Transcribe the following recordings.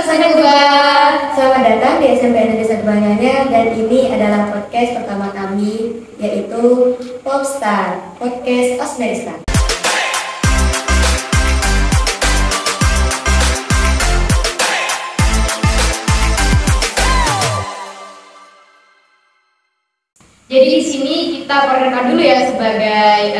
Assalamualaikum. Selamat datang di SMP Negeri 1 Banyannya, dan ini adalah podcast pertama kami, yaitu Popstar, podcast Osmeristan. Jadi di sini kita perkenalkan dulu ya sebagai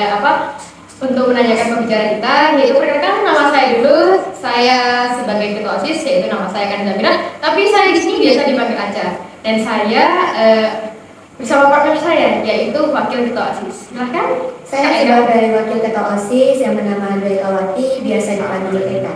untuk menanyakan pembicara kita, yaitu perkenalkan nama saya dulu. Saya sebagai ketua OSIS, yaitu nama saya Kanza Mira, tapi saya di sini biasa dipanggil Aca. Dan saya bersama partner saya, yaitu wakil ketua OSIS. Silahkan. Saya sebagai wakil ketua OSIS yang bernama Andrea Kawati, biasa dipanggil Eka.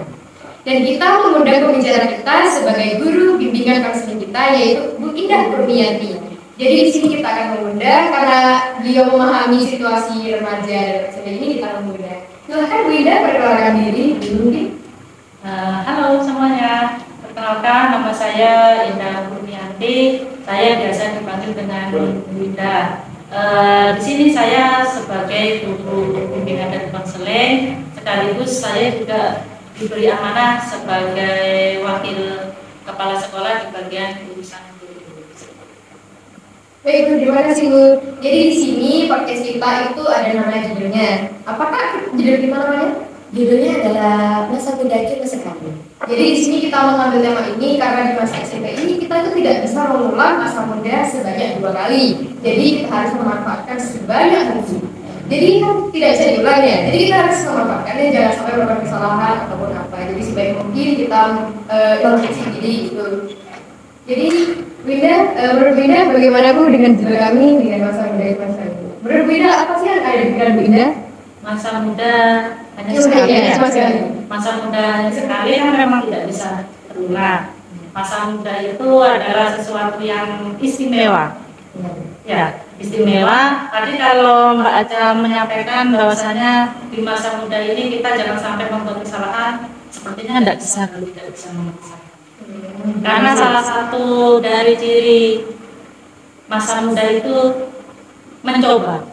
Dan kita mengundang pembicara kita sebagai guru bimbingan konseling kita, yaitu Bu Indah Kurniati. Jadi di sini kita akan mengundang karena beliau memahami situasi remaja dan sebagainya, ini kita mengundang. Silahkan Bu Indah perkenalkan diri dulu. Halo semuanya, perkenalkan nama saya Indah Kurniati. Saya biasa dipanggil dengan Bu Indah. Di sini saya sebagai guru bimbingan dan konseling, sekaligus saya juga diberi amanah sebagai wakil kepala sekolah di bagian urusan. Baik, terima kasih Bu. Jadi di sini podcast kita itu ada nama judulnya. Apakah judul kita namanya? Judulnya adalah Masa Muda Kita Sekali. Jadi di sini kita mengambil tema ini karena di masa SMP ini kita itu tidak bisa mengulang masa muda sebanyak 2 kali. Jadi kita harus memanfaatkan sebanyak mungkin. Jadi kan tidak bisa diulang ya. Jadi kita harus memanfaatkannya, jangan sampai melakukan kesalahan ataupun apa. Jadi sebaik mungkin kita memproteksi diri gitu. Jadi Winda, menurut Winda bagaimana Bu dengan judul kami dengan masa muda itu sekali? Menurut Winda apa sih yang ada di pikiran Bu Winda? Masa muda hanya sekali ya. Masa muda hanya sekali kan memang tidak bisa terulang. Masa muda itu adalah sesuatu yang istimewa. Ya, istimewa. Tadi kalau Mbak Aca menyampaikan bahwasanya di masa muda ini kita jangan sampai membuat kesalahan, sepertinya tidak bisa membuat kesalahan. Karena salah satu dari ciri masa muda itu mencoba,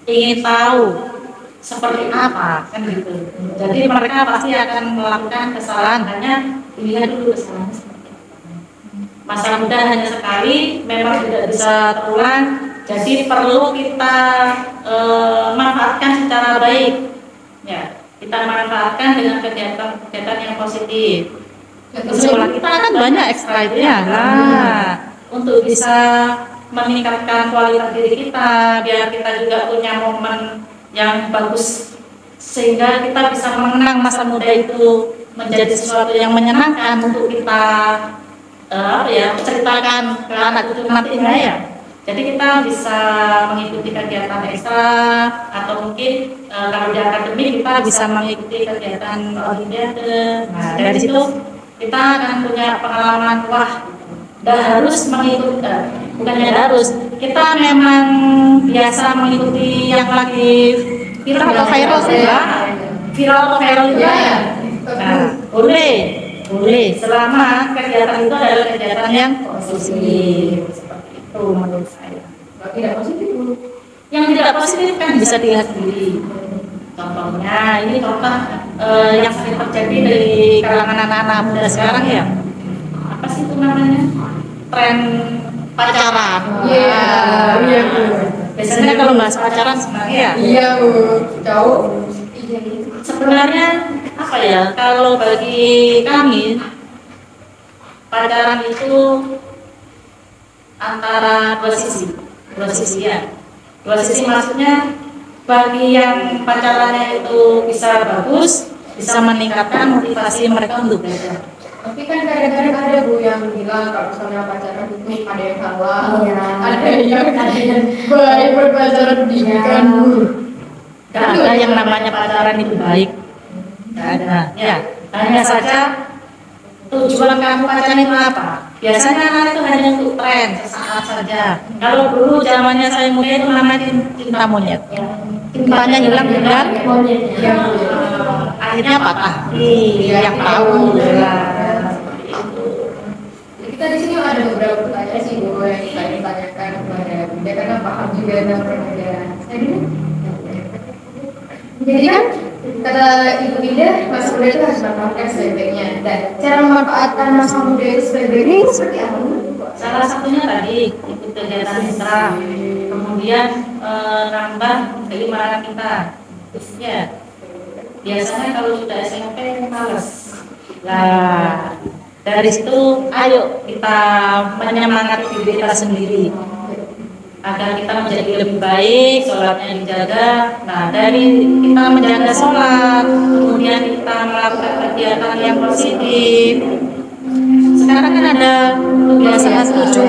ingin tahu seperti apa, kan gitu. Jadi mereka pasti akan melakukan kesalahan, hanya dilihat dulu kesalahan seperti apa. Masa muda hanya sekali, memang tidak bisa terulang. Jadi perlu kita manfaatkan secara baik. Ya, kita manfaatkan dengan kegiatan-kegiatan yang positif. Di sekolah kita kan banyak ekstra itu ya. Nah, untuk bisa meningkatkan kualitas diri kita, biar kita juga punya momen yang bagus, sehingga kita bisa mengenang masa muda itu menjadi sesuatu yang menyenangkan untuk kita ceritakan ke anak cucu nantinya ya. Jadi kita bisa mengikuti kegiatan ekstra, atau mungkin kalau di akademik kita bisa mengikuti kegiatan olimpiade. Nah, dari situ kita akan punya pengalaman, wah, dah harus mengikuti, bukannya harus, kita memang biasa mengikuti yang lagi viral atau viral juga ya. Nah, boleh selama kegiatan itu adalah kegiatan yang positif, seperti itu menurut saya. Tidak positif. Yang tidak positif kan bisa dilihat sendiri. Contohnya, ini contoh yang sering terjadi dari kalangan anak-anak muda sekarang ya. Apa sih itu namanya? Tren pacaran. Iya Bu. Biasanya kalau bahas pacaran sebenarnya. Iya Bu. Jauh. Sebenarnya apa ya? Kalau bagi kami, pacaran itu antara dua sisi ya. Dua sisi maksudnya, bagi yang pacarannya itu bisa bagus, bisa meningkatkan motivasi mereka untuk belajar. Tapi kan kadang-kadang ada Bu yang bilang kalau misalnya pacaran itu ada yang salah, Iya. ada yang baik berpacaran pendidikan Bu. Tidak ada yang namanya pacaran itu baik. Tidak ada. Ya, hanya saja tujuan kamu pacaran itu apa? Biasanya anak itu hanya untuk tren sesaat saja. Kalau dulu zamannya saya muda itu namanya cinta monyet. Cintanya hilang dengan akhirnya patah. Yang tahu Kita di sini ada beberapa pertanyaan sih Bu yang saya ditanyakan kepada Bunda karena paham juga tentang pernegara. Jadi kan kata Ibu Indah, masa muda itu harus dimanfaatkan sebaik-baiknya. Nah, cara memanfaatkan masa muda itu sebagai ini seperti apa? Salah satunya tadi ikut kegiatan mitra, kemudian nambah keimanan kita. Ya, biasanya kalau sudah SMP males. Nah, dari situ ayo kita menyemangati diri kita sendiri agar kita menjadi lebih baik, sholatnya dijaga. Nah, dari kita menjaga sholat, kemudian kita melakukan kegiatan yang positif. Sekarang kan ada kebiasaan tujuh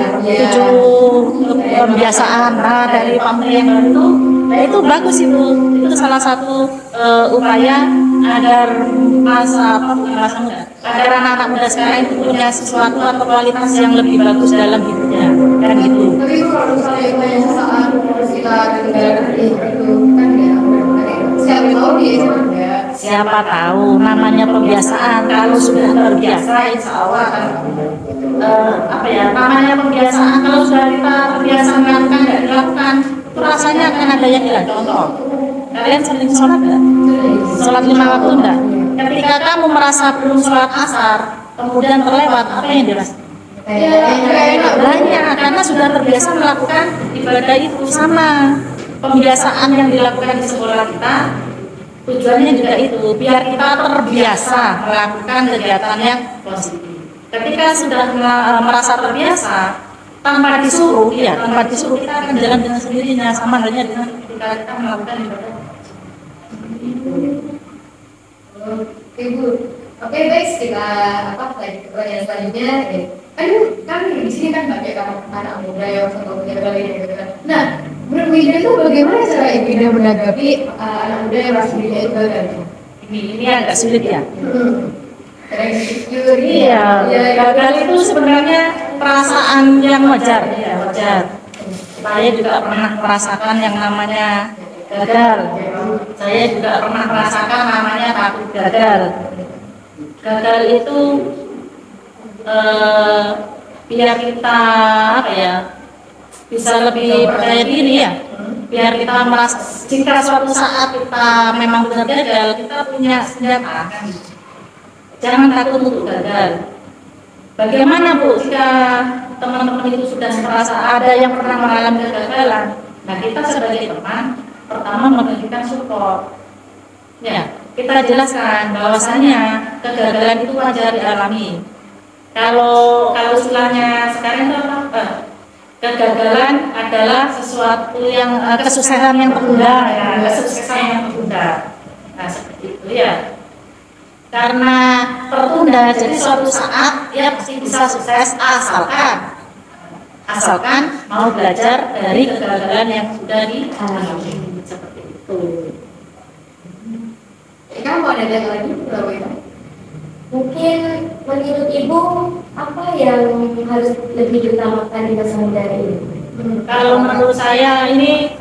kebiasaan dari pemerintah itu, nah itu bagus itu salah satu upaya agar agar anak-anak muda sekarang itu punya sesuatu atau kualitas yang lebih bagus dalam hidupnya, kan gitu. Tapi itu kalau misalnya itu hanya sesaat terus kita tinggalkan itu kan ya siapa tahu dia juga. Siapa tahu namanya pembiasaan, kalau sudah terbiasa insya Allah kan namanya pembiasaan, kalau sudah kita terbiasa melakukan nggak dilakukan itu rasanya akan ada yang hilang. Contoh, kalian sering sholat nggak? Sholat 5 waktu enggak? Ketika kamu merasa belum sholat asar kemudian terlewat, apa yang dirasakan? Banyak, karena sudah terbiasa melakukan ibadah itu. Sama pembiasaan yang dilakukan di sekolah kita, tujuannya juga itu biar kita terbiasa melakukan kegiatan yang positif. Ketika sudah merasa terbiasa tanpa disuruh, kita akan jalan dengan sendirinya, sama halnya dengan ketika kita melakukan ibadah. Oke Bu, oke baik, kita pertanyaan selanjutnya. Kan di sini kan banyak anak muda yang satu menjaga gitu kan. Nah, menurut Widya itu bagaimana cara Widya menanggapi anak muda yang merasa dirinya itu gagal? Ini agak sulit ya. Iya, gagal itu sebenarnya perasaan yang wajar. Ya, wajar. Saya juga pernah merasakan yang namanya gagal. Saya juga pernah merasakan namanya takut gagal. Gagal itu biar kita bisa lebih percaya diri ya. Biar kita merasa jika suatu saat kita memang benar gagal, kita punya senjata. Jangan takut untuk gagal. Bagaimana Bu jika teman-teman itu sudah merasa ada yang pernah mengalami kegagalan? Nah, kita sebagai teman pertama memberikan support. Ya, kita jelaskan bahwasanya kegagalan itu wajar dialami. Kalau istilahnya sekarang itu apa? Kegagalan adalah sesuatu yang kesuksesan yang tertunda, kesuksesan yang tertunda. Nah, seperti itu ya. Karena tertunda, jadi suatu saat dia pasti bisa sukses asalkan mau belajar dari kegagalan yang sudah dialami. Seperti itu. Kamu ada lagi berapa ya? Mungkin menurut Ibu apa yang harus lebih diutamakan di masa muda ini? Kalau menurut saya ini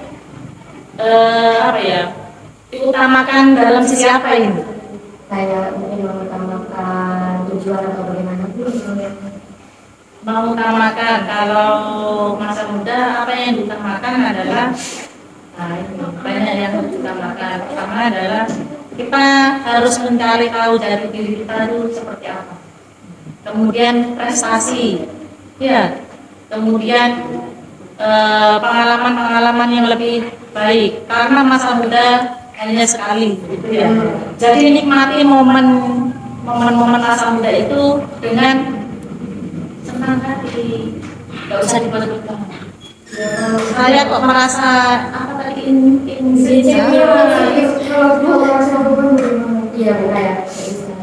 diutamakan dalam sisi apa ini? Saya mungkin mengutamakan tujuan atau bagaimana? Mengutamakan, kalau masa muda apa yang diutamakan adalah banyak yang harus diutamakan. Pertama adalah kita harus mencari tahu dari diri kita dulu seperti apa. Kemudian prestasi, ya. Kemudian pengalaman-pengalaman yang lebih baik. Karena masa muda hanya sekali, gitu ya. Jadi nikmati momen-momen masa muda itu dengan senang hati, nggak usah dibuat-buat. Saya kok merasa apa tadi Iya, benar ya.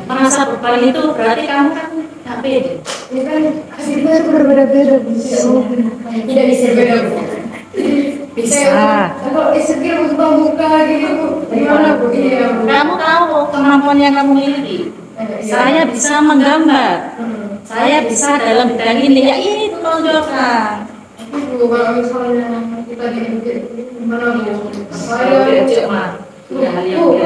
merasa beban itu berarti kamu kan nggak pede. Ini kan kita berbeda-beda bisa. Tidak bisa beda. Bisa. Kalau insecure untuk muka gitu, gimana Bu? Iya. Kamu tahu kemampuan yang kamu miliki. Saya bisa menggambar. Saya bisa dalam bidang ini. Ya ini tonjolkan. Bu, kalau misalnya kita gimana Bu? Saya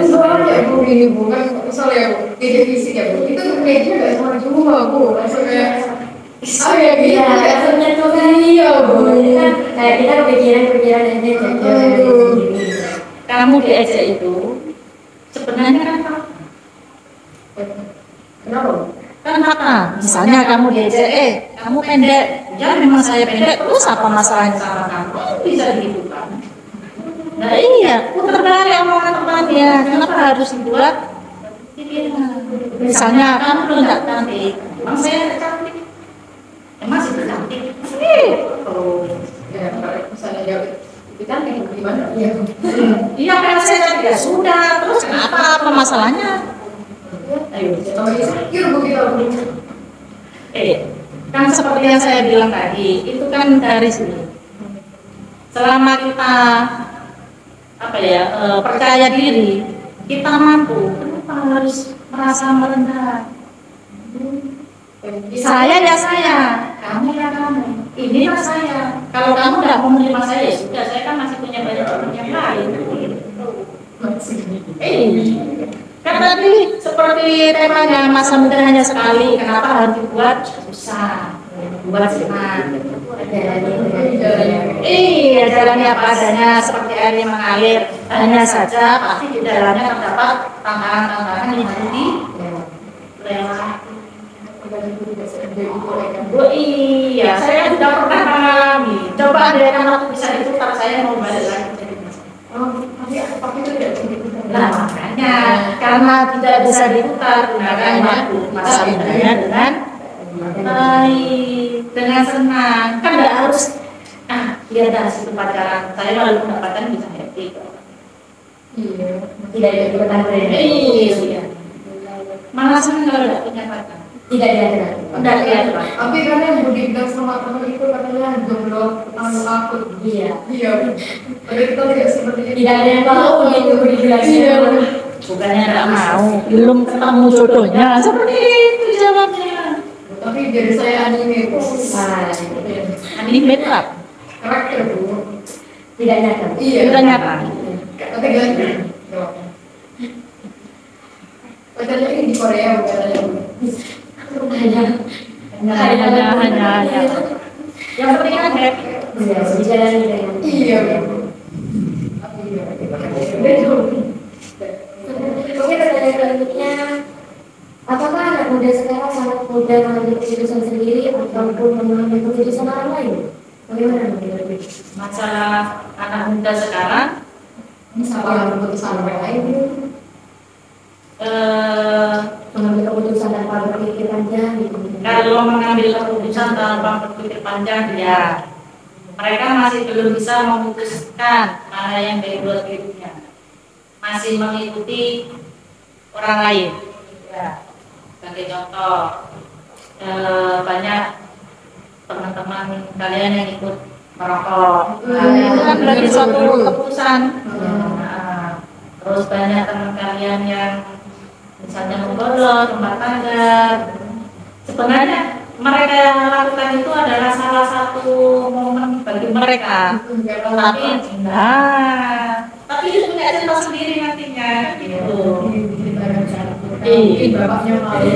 soalnya Bu ini Bu kan misalnya Bu, ide fisik ya Bu, itu kayaknya nggak sama cuma Bu, maksudnya saya gitu, iya Bu. Kayak kita kepikiran ini Kamu diajak itu sebenarnya kan kenapa? kan fakta. Misalnya kamu diajak, kamu pendek, ya memang saya pendek, terus apa masalahnya sama kamu? Bisa gitu kan? Nah iya, putar balik omongan temannya, kenapa harus dibuat? Misalnya kamu belum nggak cantik, emang saya nggak cantik, emang sih cantik. Oh, Ya, kalau misalnya dia itu kan kayak gimana? Iya. iya karena saya cantik ya sudah, terus kenapa? Apa masalahnya? Ayo. Yuk, Bu, kita Kan seperti yang saya bilang tadi, itu kan dari sini. Selama kita percaya diri, kita mampu, kenapa harus merasa merendah? Saya ya saya, kamu ya kamu. Inilah saya. Kalau kamu tidak mau menerima saya, ya sudah. Saya kan masih punya banyak teman yang lain. Kan tadi seperti temanya masa muda hanya sekali, kenapa harus dibuat susah, buat senang. Iya, jalannya apa adanya seperti air yang mengalir. Hanya saja pasti di dalamnya terdapat tantangan-tantangan yang harus dilewati. Oh iya, saya sudah pernah mengalami. Coba deh kalau bisa diputar, saya mau balik lagi jadi mas. tapi itu tidak begitu. Nah makanya karena tidak bisa diputar, gunakan waktu masa mudanya dengan baik, dengan senang. Kan nggak harus lihat dari situ pacaran. Saya lalu pendapatan bisa happy. Iya. Tidak ada ikutan brand. Iya. Malah senang kalau nggak punya pacar. Tidak ada. Udah lihat pak. Tapi kan yang Budi bilang sama teman itu katanya jomblo akut. Iya. Iya. Padahal kita tidak seperti itu. Tidak ada yang tahu begitu dibilangnya. Iya. Bukannya nggak mau, belum ketemu jodohnya. Seperti itu jawabnya. Tapi dari saya anime. Anime pak. Karakter Bu. Tidak nyata. Iya. Udah nyata. Tapi ganti. Pacarnya ini di Korea bukan? Hanya. Yang penting kan happy. Iya, dijalani dengan. Iya. Mungkin pertanyaan selanjutnya, apakah anak muda sekarang sangat mudah mengambil keputusan sendiri ataupun mengambil keputusan orang lain? Bagaimana menurut? Masalah anak muda sekarang, Misalnya keputusan orang lain. Mengambil keputusan tanpa berpikir panjang gitu. kalau mengambil keputusan tanpa berpikir panjang, ya mereka masih belum bisa memutuskan mana yang baik buat hidupnya, masih mengikuti orang lain. Ya, sebagai contoh, banyak teman-teman kalian yang ikut merokok. Nah, itu kan berarti suatu keputusan. Nah, terus banyak teman kalian yang misalnya membolos, rumah tangga. Sebenarnya mereka yang lakukan itu adalah salah satu momen bagi mereka. Tapi itu punya cerita sendiri nantinya, gitu. Bapaknya malu.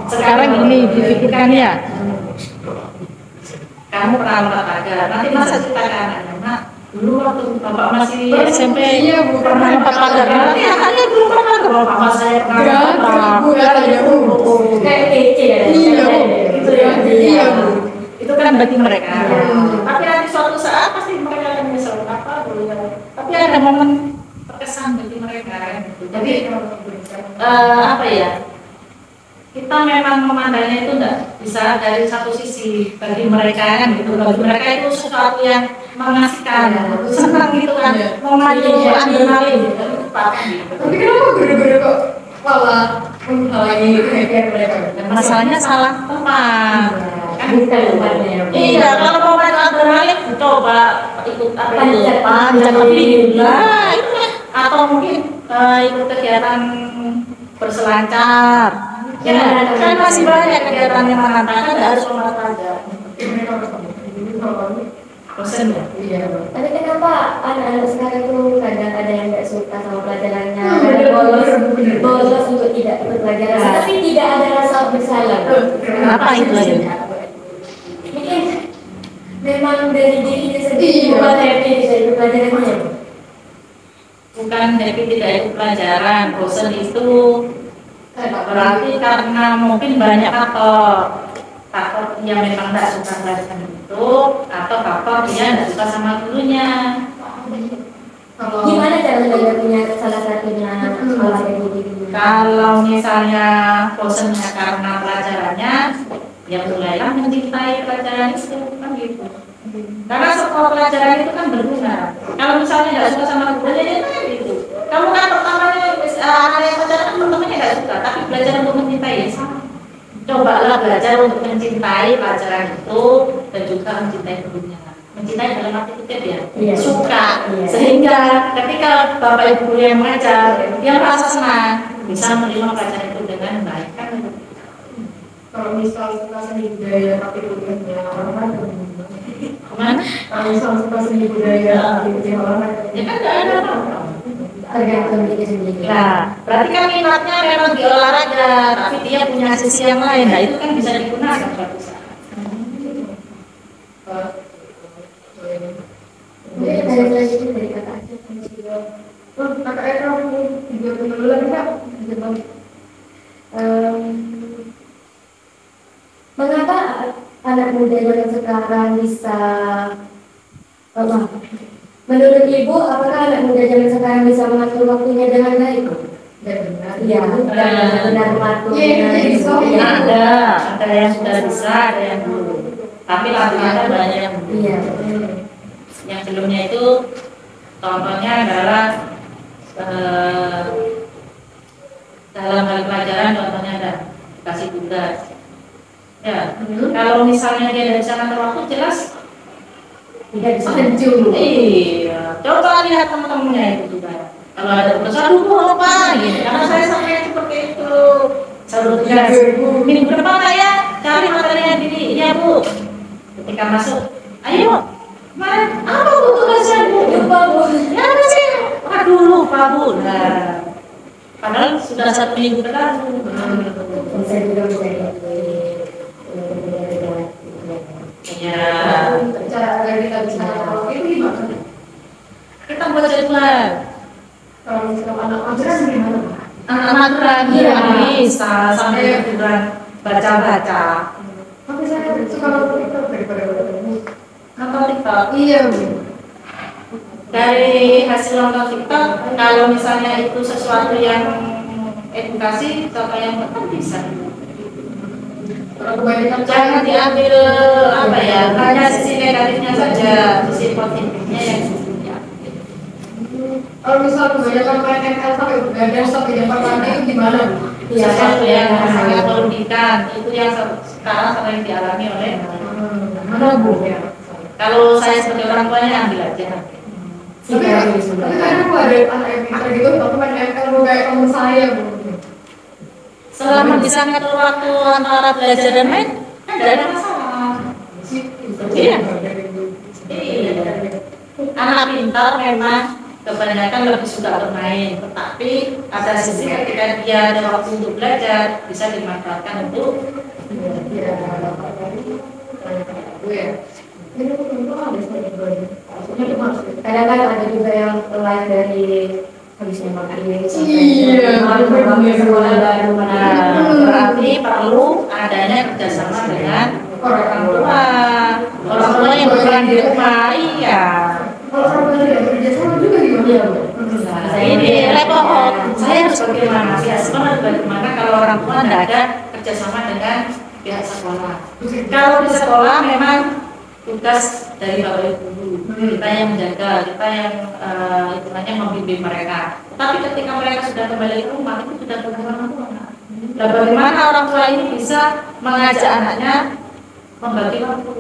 Sekarang ini dipikirkan ya. Kamu pernah lompat pagar, nanti masa cerita ke anaknya, nak. Dulu waktu bapak masih SMP, Iya, Bu, pernah lompat pagar. Nanti anaknya belum pernah ke bapak saya pernah lompat pagar. Kayak kece ya. Iya, Bu. Gitu ya. Iya, Bu. Itu kan bagi mereka. Tapi nanti suatu saat pasti mereka akan menyesal apa dulu. Tapi ada momen terkesan bagi mereka. Jadi apa ya? Kita memang memandangnya itu enggak bisa dari satu sisi. Bagi mereka kan gitu. Bagi mereka itu sesuatu yang mengasihkan, senang gitu kan, memacu adrenalin gitu. Tapi kenapa guru-guru kok malah menghalangi kegiatan mereka? Masalahnya salah tempat. Kan bukan tempatnya. Iya, kalau mau main adrenalin coba ikut apa itu Panjat. panjat tebing. Nah, itu kan. Atau mungkin ikut kegiatan berselancar. Ya, kan masih banyak kegiatan yang menantang, tidak harus lompat pagar. Bosan ya? Iya. Tapi kenapa anak-anak sekarang tuh kadang ada yang nggak suka sama pelajarannya, bolos untuk tidak ikut pelajaran, tapi tidak ada rasa bersalah. Kenapa itu lagi? Mungkin memang dari dirinya sendiri bukan happy tidak ikut pelajarannya. Bukan happy tidak ikut pelajaran, bosan itu Berarti karena mungkin banyak faktor yang memang tidak suka pelajaran itu, atau faktor dia tidak suka sama gurunya. Gimana cara belajarnya salah satunya sekolah kayak gini? Kalau misalnya bosannya karena pelajarannya, ya mulailah mencintai pelajaran itu, kan gitu. Karena sekolah pelajaran itu kan berguna. Kalau misalnya tidak suka sama gurunya, ya kan gitu. Kamu kan pertamanya anak yang pacaran kan pertamanya tidak suka, tapi belajar untuk mencintai ya sama. Cobalah belajar untuk mencintai pelajaran itu dan juga mencintai gurunya. Mencintai dalam arti kutip ya, suka. Sehingga ketika bapak ibu guru yang mengajar, dia merasa senang, bisa menerima pelajaran itu dengan baik kan. Kalau misal suka seni budaya tapi kuliahnya olahraga, Kemana? kalau misal suka seni budaya tapi kuliah olahraga, Ya kan nggak ada apa-apa. Tergantung diri sendiri. Nah, berarti kan minatnya memang di olahraga, tapi dia punya sisi yang lain. Nah, itu kan bisa digunakan suatu saat. Mungkin ada selanjutnya dari kakak aja. kakak Eka juga dulu lagi kak. Mengapa anak muda zaman sekarang bisa menurut ibu, apakah anak muda zaman sekarang bisa mengatur waktunya dengan baik? Dan benar. Iya, dan benar mengatur. Ada yang sudah bisa, ada yang belum. Tapi rata-rata banyak yang belum. Iya. Yang belumnya itu contohnya adalah dalam hal pelajaran, contohnya ada kasih tugas. Ya, kalau misalnya dia tidak bisa ngatur waktu, jelas Tidak bisa. iya. Coba lihat teman-temannya itu juga. Kalau ada tugas, aduh lupa gitu. Karena saya sampai seperti itu. Selalu tugas. Minggu depan ya cari materinya diri, iya bu. Ketika masuk, ayo. Kemarin apa bu tugasnya bu? Lupa bu. Ya apa sih? Aduh lupa bu. Nah, padahal sudah 1 minggu berlalu. Bisa juga bisa. Iya. Cara agar kita bisa ngatur itu gimana? Kita buat jadwal. Kalau misal anak madrasah gimana? Anak madrasah ya bisa sampai bulan baca-baca. Tapi saya suka nonton TikTok daripada Nonton TikTok. Iya bu. Dari hasil nonton TikTok, kalau misalnya itu sesuatu yang edukasi, contoh yang betul bisa. Kalau kebanyakan Jangan diambil apa ya, hanya sisi negatifnya saja, sisi positifnya yang diambil. kalau misal kebanyakan main ML sampai begadang sampai jam 4 pagi itu gimana bu? Sesuatu yang sangat merugikan, itu yang sekarang sering dialami oleh Mana bu? kalau saya sebagai orang tuanya ambil aja. Tapi kadang bu ada anak yang pintar gitu tapi main ML bu kayak temen saya bu. Selama bisa ngatur waktu antara belajar dan main, kan tidak ada masalah. Iya. Anak pintar memang kebanyakan lebih suka bermain, tetapi ada sisi ketika dia ada waktu untuk belajar bisa dimanfaatkan untuk Kadang-kadang ada juga yang live dari habisnya makan Iya, sekolah baru mana. berarti perlu adanya kerjasama dengan orang tua yang berperan di rumah. Iya. Kalau orang tua tidak bekerja sama juga gimana? Nah, ini repot. Saya harus bagaimana? Ya sebenarnya bagaimana kalau orang tua tidak ada kerjasama dengan pihak sekolah. Kalau di sekolah memang tugas dari bapak ibu guru, kita yang menjaga, kita yang hitungannya membimbing mereka. Tapi ketika mereka sudah kembali ke rumah, itu sudah tugas orang tua. Nah, bagaimana orang tua ini bisa mengajak anaknya membagi waktu?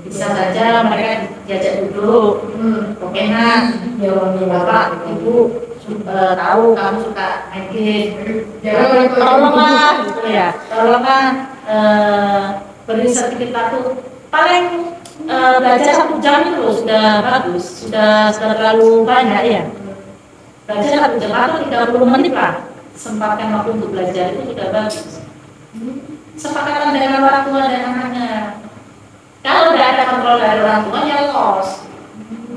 Bisa saja mereka diajak duduk, oke nak, bapak, ibu tahu kamu suka main game, tolonglah, gitu ya, tolonglah beri sedikit waktu. Paling belajar 1 jam itu loh, sudah bagus, sudah terlalu banyak ya. Belajar 1 jam atau 30 menit lah, sempatkan waktu untuk belajar itu sudah bagus. Sepakatan dengan orang tua dan anaknya. Kalau tidak ada kontrol dari orang tuanya, loss.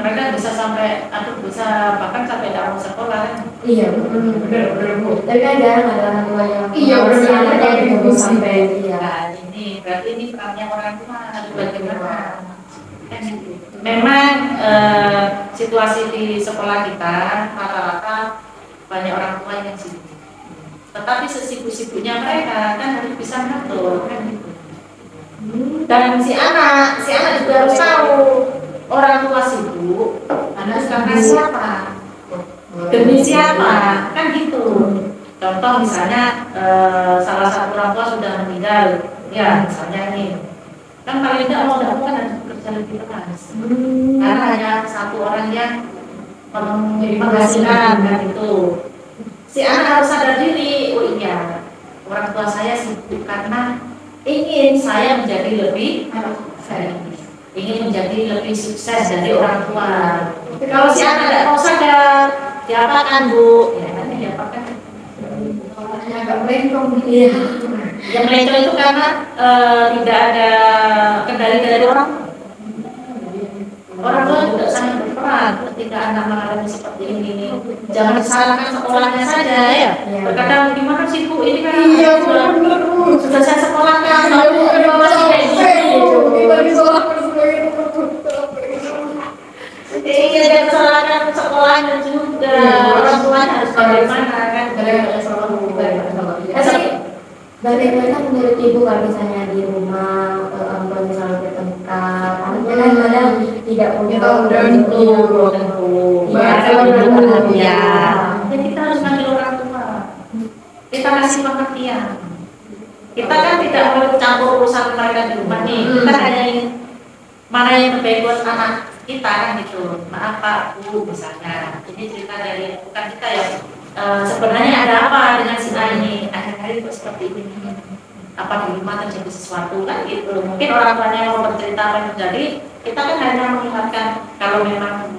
mereka bisa sampai bisa bahkan sampai dalam sekolah kan. Iya, benar Bu. Tapi kan jarang ada orang tua yang Iya, mengawasi benar. anaknya yang belum sampai Nah, ini berarti ini perannya orang tua harus bagaimana. Kan gitu. Memang situasi di sekolah kita rata-rata banyak orang tua yang sibuk. Tetapi sesibuk-sibuknya mereka kan harus bisa mengatur kan gitu. Dan si anak juga harus tahu orang tua sibuk, anak karena siapa, demi siapa, kan gitu. Contoh misalnya salah satu orang tua sudah meninggal, ya misalnya ini, kan paling tidak mau tidak kan harus bekerja lebih keras, karena hanya satu orang yang memenuhi penghasilan kan itu. Si anak harus sadar diri, oh iya, orang tua saya sibuk karena ingin saya menjadi lebih ingin menjadi lebih sukses dari orang tua. Kalau si anak tidak mau sadar, diapakan Bu? Ya nanti diapakan. Agak melengkung gitu. Iya. Yang melencong itu karena tidak ada kendali dari orang. Orang tua juga sangat berperan ketika anak mengalami seperti ini. Jangan disalahkan sekolahnya saja ya. Terkadang gimana sih Bu? Ini kan sudah saya sekolahkan, lalu masih kayak gini. Iya, dan salahkan sekolahnya juga. Orang tuanya harus bagaimana kan? Bagaimana menurut Ibu kalau misalnya di rumah orang tua misalnya bertengkar, anaknya kan kadang tidak punya tentu. Ya. Ya kita harus manggil orang tua. Kita kasih pengertian. Kita kan tidak mau campur urusan mereka di rumah nih. Kita hanya ingin mana yang terbaik buat anak kita kan gitu. Maaf Pak Bu misalnya. Ini cerita dari bukan kita ya. Sebenarnya ada apa dengan si A ini? Akhir-akhir kok seperti ini. Apa di rumah terjadi sesuatu kan gitu. Mungkin orang tuanya mau bercerita apa yang terjadi. Kita kan hanya mengingatkan kalau memang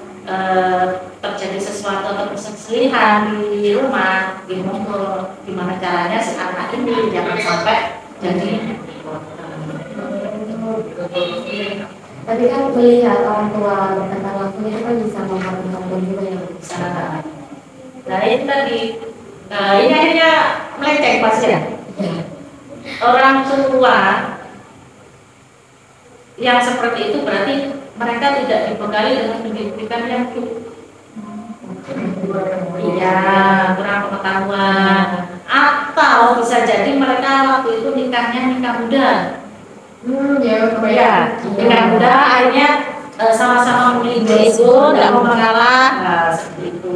terjadi sesuatu atau perselisihan di rumah, gimana caranya si anak ini jangan sampai jadi. Tapi kan melihat orang tua bertengkar langsung itu kan bisa mempengaruhi juga yang bisa. Nah itu tadi, ini akhirnya melenceng pasti ya. Orang tua yang seperti itu berarti mereka tidak dibekali dengan pendidikan yang cukup. Iya, kurang pengetahuan. Atau bisa jadi mereka waktu itu nikahnya nikah muda. Ya, nikah muda akhirnya sama-sama memilih ego, tidak mau mengalah, nah, seperti itu.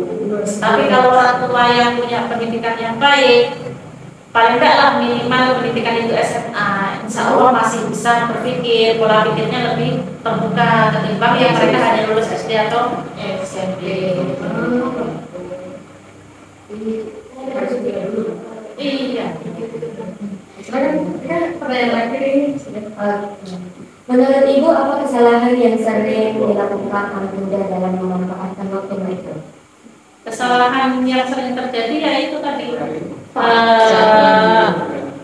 Tapi kalau orang tua yang punya pendidikan yang baik, paling tidak lah minimal pendidikan itu SMA, insya Allah masih bisa berpikir, pola pikirnya lebih terbuka ketimbang yang mereka hanya lulus SD atau SMP. Iya. Pertanyaan lagi nih. Menurut Ibu apa kesalahan yang sering dilakukan anak muda dalam memanfaatkan waktu mereka? Kesalahan yang sering terjadi ya itu tadi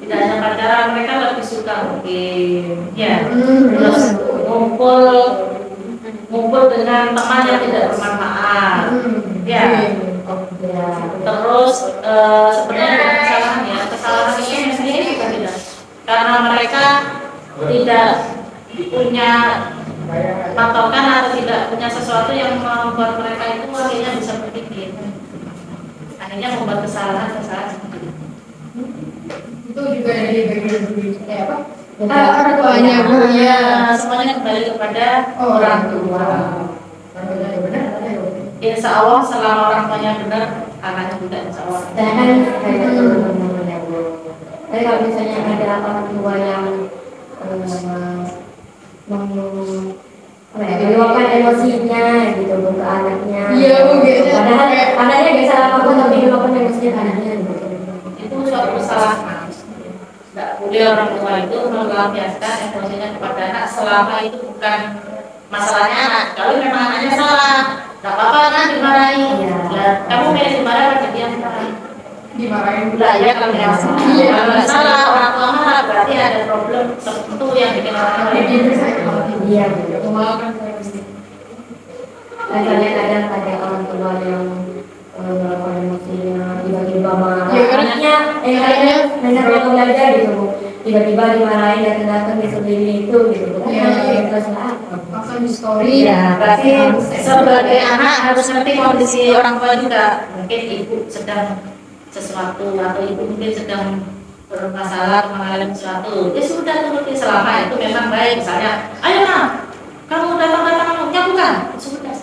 tidak hanya pacaran, mereka lebih suka mungkin ya terus ngumpul dengan teman yang tidak bermanfaat ya terus sebenarnya kesalahan ini sebenarnya juga tidak karena mereka tidak punya patokan atau tidak punya sesuatu yang membuat mereka itu akhirnya bisa berpikir akhirnya membuat kesalahan seperti itu. Itu juga dari bagian kayak apa? Orang tuanya ya semuanya kembali kepada orang tua. Insya Allah selama orang tuanya benar anaknya juga insya Allah. Saya kan tapi kalau misalnya ada orang tua yang meluapkan emosinya gitu ke anaknya. Iya, padahal anaknya gak salah apa-apa tapi meluapkan emosinya ke anaknya gitu. Itu suatu kesalahan. Tidak boleh orang tua itu melampiaskan emosinya kepada anak selama itu bukan masalahnya anak. Kalau memang anaknya salah, tidak apa-apa kan dimarahi. Kamu milih dimarahi atau dia dimarahi? Dimarahin. Lah ya kalau nggak salah orang tua marah berarti ada problem tertentu yang bikin orang tua Iya. Misalnya kadang ada orang tua yang melakukan emosinya tiba-tiba marah. Ya, kan? Anaknya kayaknya misalnya belajar gitu Bu, tiba-tiba dimarahin datang-datang disebelin itu gitu Bu. Iya. Itu salah apa? Langsung di story. Iya, berarti harus sebagai anak harus ngerti kondisi orang tua juga. Mungkin ibu sedang sesuatu atau ibu mungkin sedang bermasalah mengalami sesuatu. Ya sudah turuti selama itu memang baik. Misalnya, ayo nak, kamu datang-datang bukan? Sudah.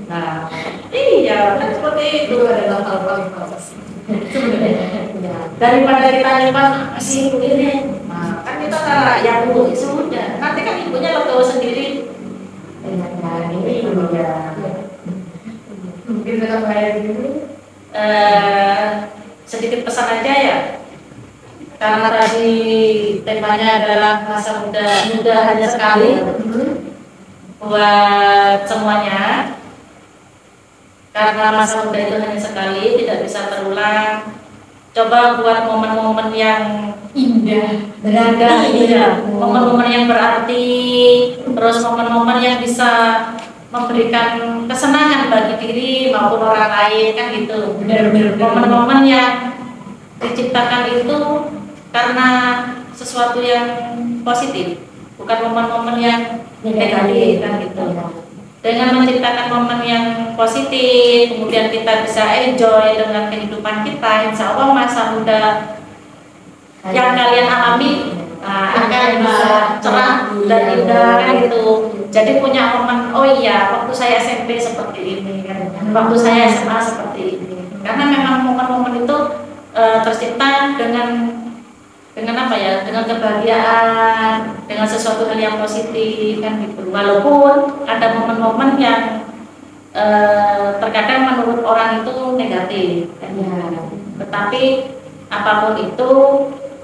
Nah, iya, kan seperti itu. itu adalah hal-hal yang bagus. Daripada kita nyimpan masih ibu ini, nah kan kita cara yang ibu sudah. Nanti kan ibunya legowo sendiri. Nah, ini ya. Mungkin kita bayar dulu. Sedikit pesan aja ya. Karena tadi temanya adalah masa muda hanya sekali. Buat semuanya, karena masa muda itu hanya sekali, tidak bisa terulang. Coba buat momen-momen yang Indah. berharga, momen-momen yang berarti, terus momen-momen yang bisa memberikan kesenangan bagi diri maupun orang lain, kan gitu. Momen-momen yang diciptakan itu karena sesuatu yang positif, bukan momen-momen yang negatif, kan gitu. Dengan menciptakan momen yang positif, kemudian kita bisa enjoy dengan kehidupan kita, insya Allah masa muda yang kalian alami akan bisa cerah dan indah, kan gitu. Jadi punya momen, oh iya, waktu saya SMP seperti ini, kan, waktu saya SMA seperti ini. Karena memang momen-momen itu tercipta dengan apa ya, dengan kebahagiaan, dengan sesuatu hal yang positif, kan gitu. Walaupun ada momen-momen yang terkadang menurut orang itu negatif, kan ya. Tetapi apapun itu,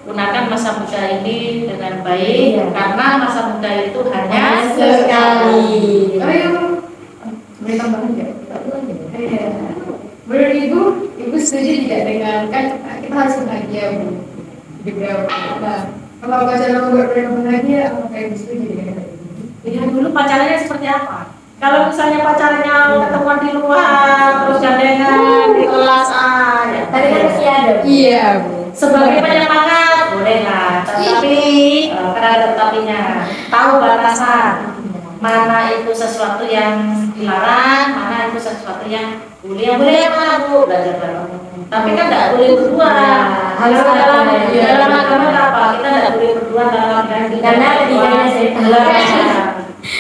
gunakan masa muda ini dengan baik, karena masa muda itu hanya sekali. Ayo, boleh tambahan nggak? Iya. Menurut ibu setuju tidak dengan kan kita harus bahagia Bu? Juga. Nah, kalau pacaran membuat mereka bahagia, apakah ibu setuju dengan itu? Lihat dulu pacarannya seperti apa. Kalau misalnya pacarnya ketemuan di luar, terus gandengan di kelas ya. Tapi kan masih ada. Iya Bu. Sebagai penyemangat boleh lah, tetapi karena ada tetapinya, tahu batasan. Mana itu sesuatu yang dilarang, mana itu sesuatu yang boleh. Yang boleh yang mana Bu? Belajar bareng. Tapi kan tidak boleh berdua. Harus dalam agama apa? Kita tidak boleh berdua dalam Karena ketiganya setan.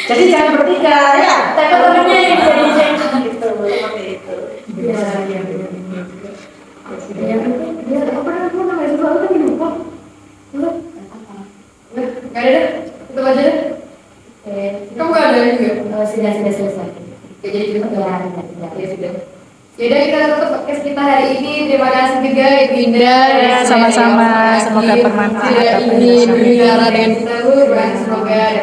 Jadi jangan bertiga ya. Tapi temennya yang jadi setan Gitu, seperti itu. Iya. Dia apa namanya itu aku tadi lupa. Nggak ada deh, tutup aja deh. Kamu nggak ada juga? Sudah selesai. Ya, jadi gitu. Ya, Ya sudah. Yaudah kita tutup podcast kita hari ini. Terima kasih juga Ibu Indah. Ya, sama-sama. Semoga bermanfaat. Tidak ingin berbicara dengan kita Bu. Semoga ada